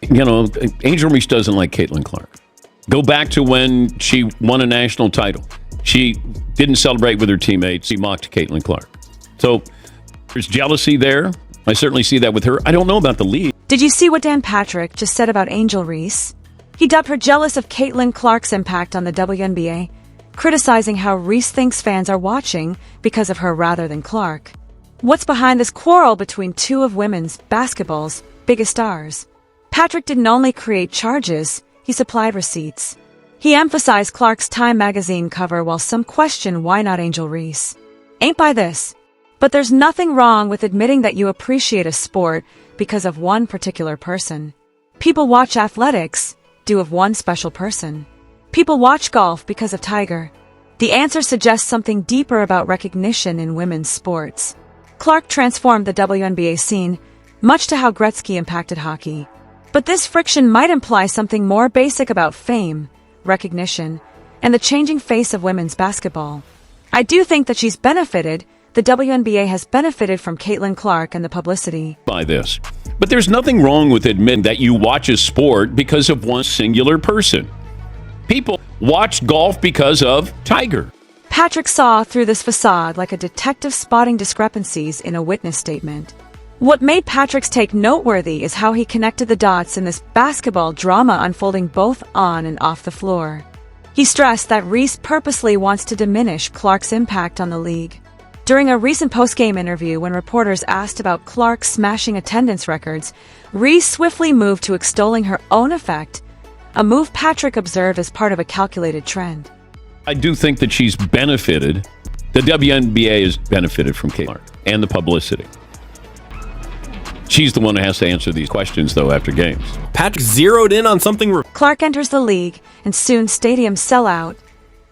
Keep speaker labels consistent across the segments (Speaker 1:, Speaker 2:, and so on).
Speaker 1: You know, Angel Reese doesn't like Caitlin Clark. Go back to when she won a national title. She didn't celebrate with her teammates. She mocked Caitlin Clark. So there's jealousy there. I certainly see that with her. I don't know about the league.
Speaker 2: Did you see what Dan Patrick just said about Angel Reese? He dubbed her jealous of Caitlin Clark's impact on the WNBA, criticizing how Reese thinks fans are watching because of her rather than Clark. What's behind this quarrel between two of women's basketball's biggest stars? Patrick didn't only create charges, he supplied receipts. He emphasized Clark's Time magazine cover while some question why not Angel Reese. Ain't by this. But there's nothing wrong with admitting that you appreciate a sport because of one particular person. People watch athletics due of one special person. People watch golf because of Tiger. The answer suggests something deeper about recognition in women's sports. Clark transformed the WNBA scene, much to how Gretzky impacted hockey. But this friction might imply something more basic about fame, recognition, and the changing face of women's basketball. I do think that she's benefited. The WNBA has benefited from Caitlin Clark and the publicity.
Speaker 1: By this. But there's nothing wrong with admitting that you watch a sport because of one singular person. People watch golf because of Tiger.
Speaker 2: Patrick saw through this facade like a detective spotting discrepancies in a witness statement. What made Patrick's take noteworthy is how he connected the dots in this basketball drama unfolding both on and off the floor. He stressed that Reese purposely wants to diminish Clark's impact on the league. During a recent post-game interview when reporters asked about Clark smashing attendance records, Reese swiftly moved to extolling her own effect, a move Patrick observed as part of a calculated trend.
Speaker 1: I do think that she's benefited. The WNBA has benefited from Caitlin Clark and the publicity. She's the one who has to answer these questions, though, after games.
Speaker 3: Patrick zeroed in on something.
Speaker 2: Clark enters the league, and soon stadiums sell out,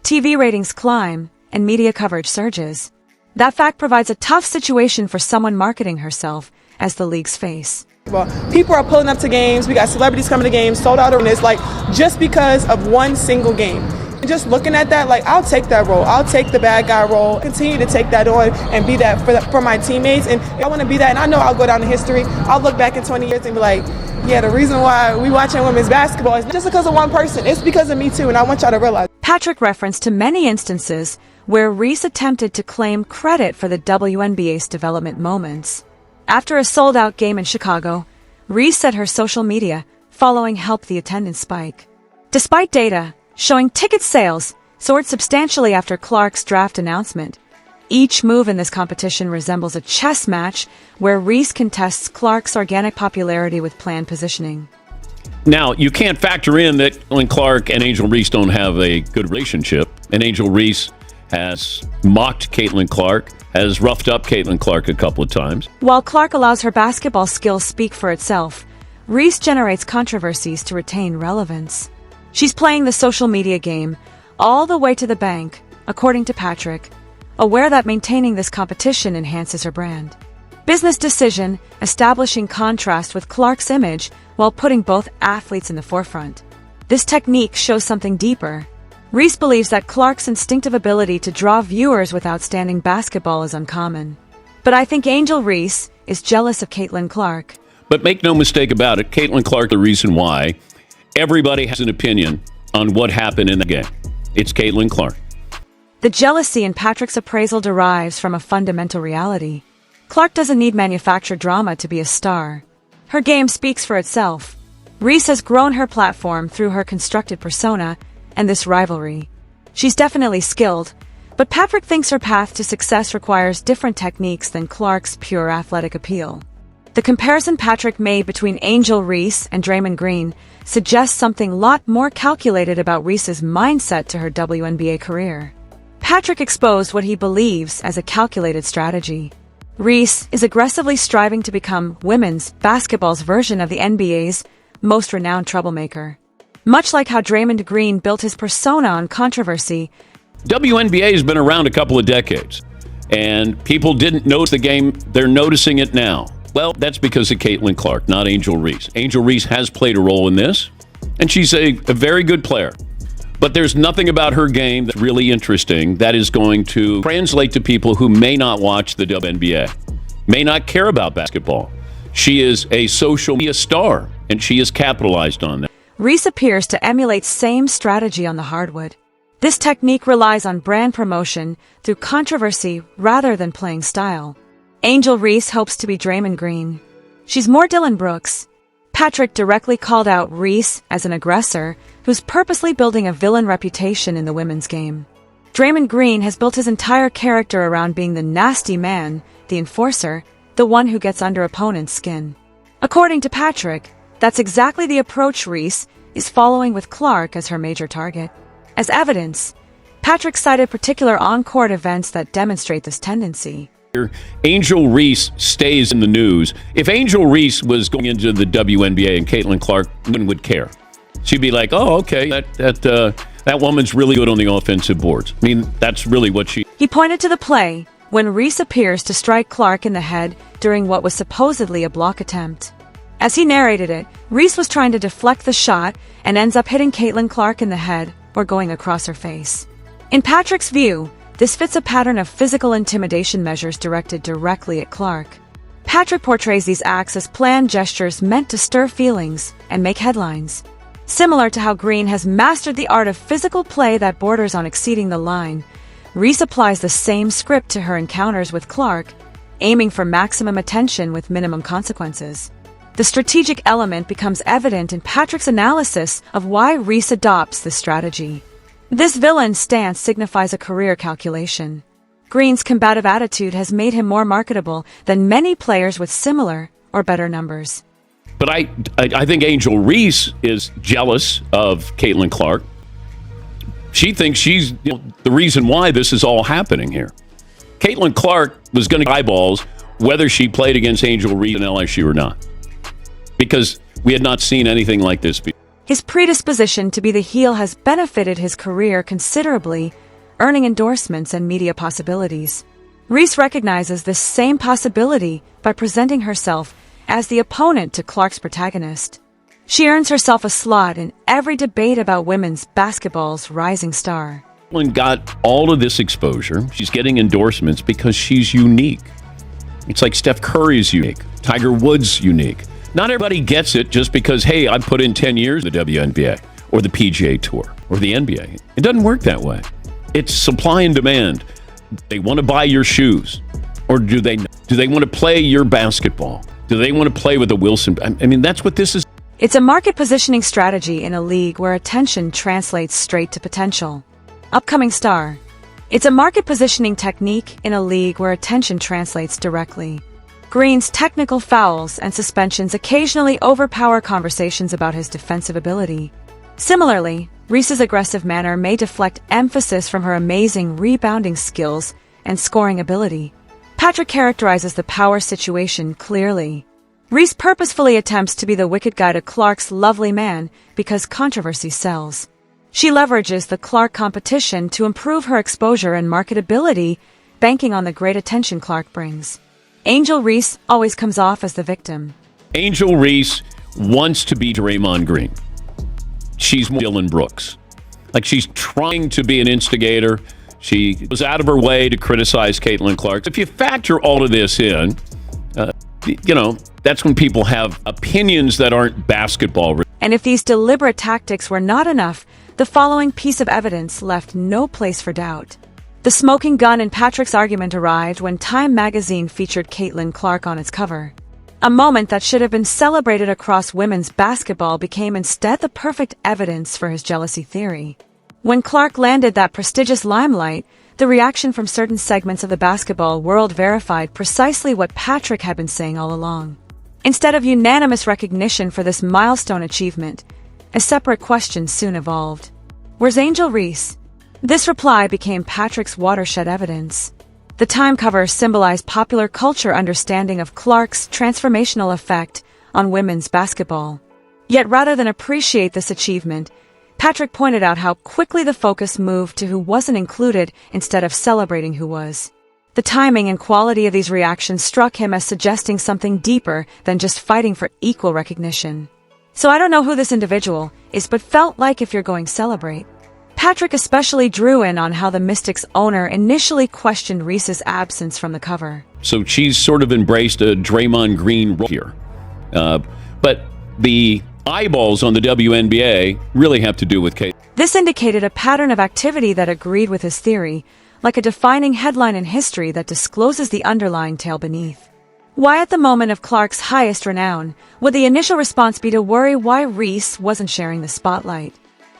Speaker 2: TV ratings climb, and media coverage surges. That fact provides a tough situation for someone marketing herself as the league's face.
Speaker 4: Well, people are pulling up to games. We got celebrities coming to games, sold out arenas, like just because of one single game. And just looking at that, like I'll take that role. I'll take the bad guy role. Continue to take that on and be that for my teammates. And I want to be that. And I know I'll go down in history. I'll look back in 20 years and be like, yeah, the reason why we watching women's basketball is just because of one person. It's because of me too. And I want y'all to realize.
Speaker 2: Patrick referenced to many instances where Reese attempted to claim credit for the WNBA's development moments. After a sold-out game in Chicago, Reese said her social media following helped the attendance spike. Despite data showing ticket sales soared substantially after Clark's draft announcement, each move in this competition resembles a chess match where Reese contests Clark's organic popularity with planned positioning.
Speaker 1: Now, you can't factor in that when Clark and Angel Reese don't have a good relationship, and Angel Reese has mocked Caitlin Clark, has roughed up Caitlin Clark a couple of times.
Speaker 2: While Clark allows her basketball skills speak for itself, Reese generates controversies to retain relevance. She's playing the social media game all the way to the bank, according to Patrick, aware that maintaining this competition enhances her brand. Business decision, establishing contrast with Clark's image while putting both athletes in the forefront. This technique shows something deeper. Reese believes that Clark's instinctive ability to draw viewers with outstanding basketball is uncommon. But I think Angel Reese is jealous of Caitlin Clark.
Speaker 1: But make no mistake about it, Caitlin Clark, the reason why everybody has an opinion on what happened in the game. It's Caitlin Clark.
Speaker 2: The jealousy in Patrick's appraisal derives from a fundamental reality. Clark doesn't need manufactured drama to be a star. Her game speaks for itself. Reese has grown her platform through her constructed persona and this rivalry. She's definitely skilled, but Patrick thinks her path to success requires different techniques than Clark's pure athletic appeal. The comparison Patrick made between Angel Reese and Draymond Green suggests something a lot more calculated about Reese's mindset to her WNBA career. Patrick exposed what he believes as a calculated strategy. Reese is aggressively striving to become women's basketball's version of the NBA's most renowned troublemaker. Much like how Draymond Green built his persona on controversy,
Speaker 1: WNBA has been around a couple of decades, and people didn't notice the game. They're noticing it now. Well, that's because of Caitlin Clark, not Angel Reese. Angel Reese has played a role in this, and she's a very good player. But there's nothing about her game that's really interesting that is going to translate to people who may not watch the WNBA, may not care about basketball. She is a social media star. and she has capitalized on that.
Speaker 2: Reese appears to emulate same strategy on the hardwood. This technique relies on brand promotion through controversy rather than playing style. Angel Reese hopes to be Draymond Green. She's more Dylan Brooks. Patrick directly called out Reese as an aggressor who's purposely building a villain reputation in the women's game. Draymond Green has built his entire character around being the nasty man, the enforcer, the one who gets under opponents' skin. According to Patrick, that's exactly the approach Reese is following with Clark as her major target. As evidence, Patrick cited particular on-court events that demonstrate this tendency.
Speaker 1: Angel Reese stays in the news. If Angel Reese was going into the WNBA and Caitlin Clark, no one would care. She'd be like, oh, okay, that woman's really good on the offensive boards. I mean, that's really what she...
Speaker 2: He pointed to the play when Reese appears to strike Clark in the head during what was supposedly a block attempt. As he narrated it, Reese was trying to deflect the shot and ends up hitting Caitlin Clark in the head or going across her face. In Patrick's view, this fits a pattern of physical intimidation measures directed directly at Clark. Patrick portrays these acts as planned gestures meant to stir feelings and make headlines. Similar to how Green has mastered the art of physical play that borders on exceeding the line, Reese applies the same script to her encounters with Clark, aiming for maximum attention with minimum consequences. The strategic element becomes evident in Patrick's analysis of why Reese adopts this strategy. This villain stance signifies a career calculation. Green's combative attitude has made him more marketable than many players with similar or better numbers.
Speaker 1: But I think Angel Reese is jealous of Caitlin Clark. She thinks she's the reason why this is all happening here. Caitlin Clark was going to get eyeballs whether she played against Angel Reese in LSU or not, because we had not seen anything like this before.
Speaker 2: His predisposition to be the heel has benefited his career considerably, earning endorsements and media possibilities. Reese recognizes this same possibility by presenting herself as the opponent to Clark's protagonist. She earns herself a slot in every debate about women's basketball's rising star.
Speaker 1: Caitlin got all of this exposure. She's getting endorsements because she's unique. It's like Steph Curry's unique, Tiger Woods' unique. Not everybody gets it just because, hey, I put in 10 years in the WNBA or the PGA Tour or the NBA. It doesn't work that way. It's supply and demand. They want to buy your shoes, or do they want to play your basketball? Do they want to play with the Wilson? I mean, that's what this is.
Speaker 2: It's a market positioning strategy in a league where attention translates straight to potential. Upcoming star. It's a market positioning technique in a league where attention translates directly. Green's technical fouls and suspensions occasionally overpower conversations about his defensive ability. Similarly, Reese's aggressive manner may deflect emphasis from her amazing rebounding skills and scoring ability. Patrick characterizes the power situation clearly. Reese purposefully attempts to be the wicked guy to Clark's lovely man because controversy sells. She leverages the Clark competition to improve her exposure and marketability, banking on the great attention Clark brings. Angel Reese always comes off as the victim.
Speaker 1: Angel Reese wants to be Draymond Green. She's Dylan Brooks. Like, she's trying to be an instigator. She was out of her way to criticize Caitlin Clark. If you factor all of this in, that's when people have opinions that aren't basketball.
Speaker 2: And if these deliberate tactics were not enough, the following piece of evidence left no place for doubt. The smoking gun in Patrick's argument arrived when Time magazine featured Caitlin Clark on its cover. A moment that should have been celebrated across women's basketball became instead the perfect evidence for his jealousy theory. When Clark landed that prestigious limelight, the reaction from certain segments of the basketball world verified precisely what Patrick had been saying all along. Instead of unanimous recognition for this milestone achievement, a separate question soon evolved. Where's Angel Reese? This reply became Patrick's watershed evidence. The Time cover symbolized popular culture understanding of Clark's transformational effect on women's basketball. Yet rather than appreciate this achievement, Patrick pointed out how quickly the focus moved to who wasn't included instead of celebrating who was. The timing and quality of these reactions struck him as suggesting something deeper than just fighting for equal recognition. So I don't know who this individual is, but felt like if you're going celebrate. Patrick especially drew in on how the Mystics owner initially questioned Reese's absence from the cover.
Speaker 1: So she's sort of embraced a Draymond Green role here. But the eyeballs on the WNBA really have to do with Kate.
Speaker 2: This indicated a pattern of activity that agreed with his theory, like a defining headline in history that discloses the underlying tale beneath. Why at the moment of Clark's highest renown would the initial response be to worry why Reese wasn't sharing the spotlight?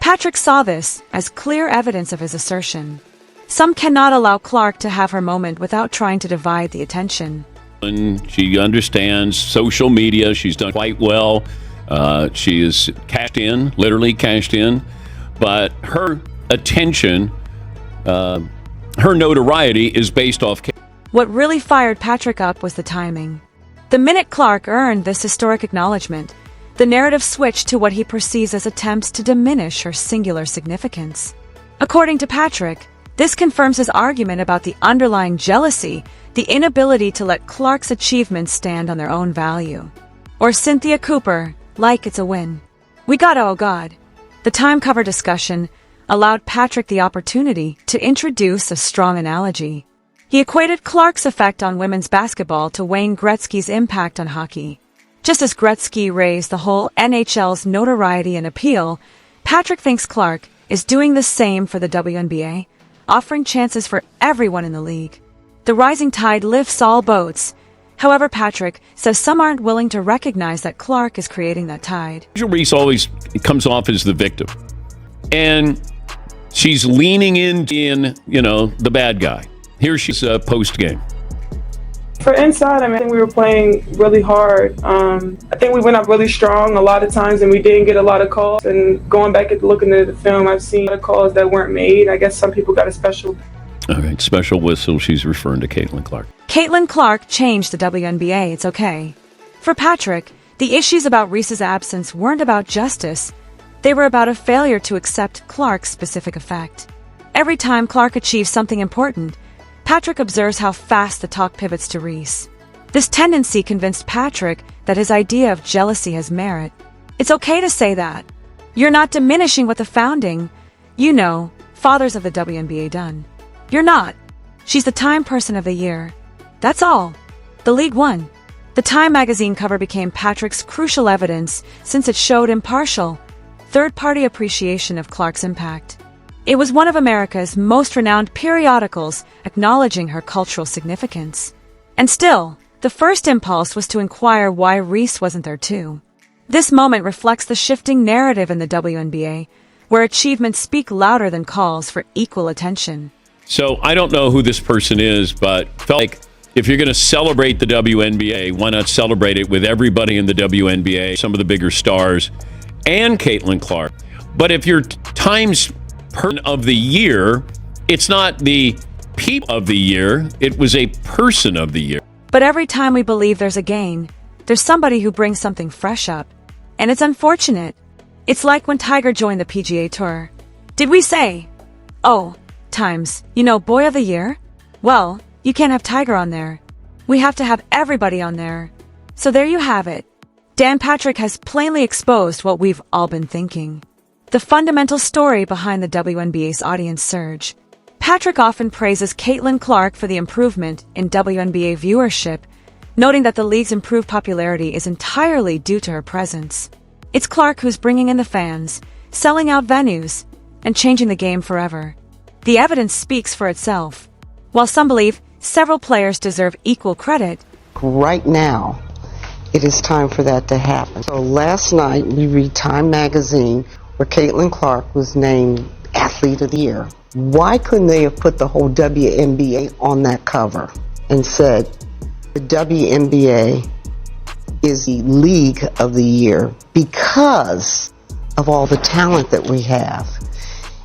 Speaker 2: Patrick saw this as clear evidence of his assertion. Some cannot allow Clark to have her moment without trying to divide the attention.
Speaker 1: And she understands social media. She's done quite well. She is cashed in, literally cashed in. But her attention, her notoriety is based off.
Speaker 2: What really fired Patrick up was the timing. The minute Clark earned this historic acknowledgement, the narrative switched to what he perceives as attempts to diminish her singular significance. According to Patrick, this confirms his argument about the underlying jealousy, the inability to let Clark's achievements stand on their own value. Or Cynthia Cooper, like it's a win. We got oh God. The Time cover discussion allowed Patrick the opportunity to introduce a strong analogy. He equated Clark's effect on women's basketball to Wayne Gretzky's impact on hockey. Just as Gretzky raised the whole NHL's notoriety and appeal, Patrick thinks Clark is doing the same for the WNBA, offering chances for everyone in the league. The rising tide lifts all boats. However, Patrick says some aren't willing to recognize that Clark is creating that tide.
Speaker 1: Angel Reese always comes off as the victim. And she's leaning in, the bad guy. Here she's post-game.
Speaker 4: For inside, I think we were playing really hard. I think we went up really strong a lot of times and we didn't get a lot of calls. And going back and looking at the film, I've seen a lot of calls that weren't made. I guess some people got a special.
Speaker 1: All right, special whistle. She's referring to Caitlin Clark.
Speaker 2: Caitlin Clark changed the WNBA. It's okay. For Patrick, the issues about Reese's absence weren't about justice. They were about a failure to accept Clark's specific effect. Every time Clark achieves something important, Patrick observes how fast the talk pivots to Reese. This tendency convinced Patrick that his idea of jealousy has merit. It's okay to say that. You're not diminishing what the founding, fathers of the WNBA done. You're not. She's the Time Person of the Year. That's all. The league won. The Time magazine cover became Patrick's crucial evidence since it showed impartial, third-party appreciation of Clark's impact. It was one of America's most renowned periodicals acknowledging her cultural significance. And still, the first impulse was to inquire why Reese wasn't there too. This moment reflects the shifting narrative in the WNBA, where achievements speak louder than calls for equal attention.
Speaker 1: So I don't know who this person is, but felt like if you're going to celebrate the WNBA, why not celebrate it with everybody in the WNBA, some of the bigger stars, and Caitlin Clark. But if you're Time's Person of the Year, it's not the Peep of the Year, it was a Person of the Year.
Speaker 2: But every time we believe there's a gain, there's somebody who brings something fresh up. And it's unfortunate. It's like when Tiger joined the PGA Tour. Did we say, oh, Times, Boy of the Year? Well, you can't have Tiger on there. We have to have everybody on there. So there you have it. Dan Patrick has plainly exposed what we've all been thinking. The fundamental story behind the WNBA's audience surge. Patrick often praises Caitlin Clark for the improvement in WNBA viewership, noting that the league's improved popularity is entirely due to her presence. It's Clark who's bringing in the fans, selling out venues, and changing the game forever. The evidence speaks for itself. While some believe several players deserve equal credit,
Speaker 5: right now, it is time for that to happen. So last night, we read Time magazine where Caitlin Clark was named Athlete of the Year. Why couldn't they have put the whole WNBA on that cover and said, the WNBA is the League of the Year because of all the talent that we have?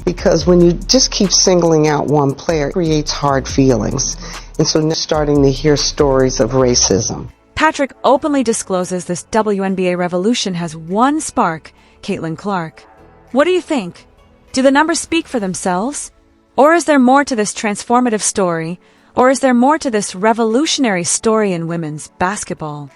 Speaker 5: Because when you just keep singling out one player, it creates hard feelings. And so now starting to hear stories of racism.
Speaker 2: Patrick openly discloses this WNBA revolution has one spark, Caitlin Clark. What do you think? Do the numbers speak for themselves? Or is there more to this transformative story? Or is there more to this revolutionary story in women's basketball?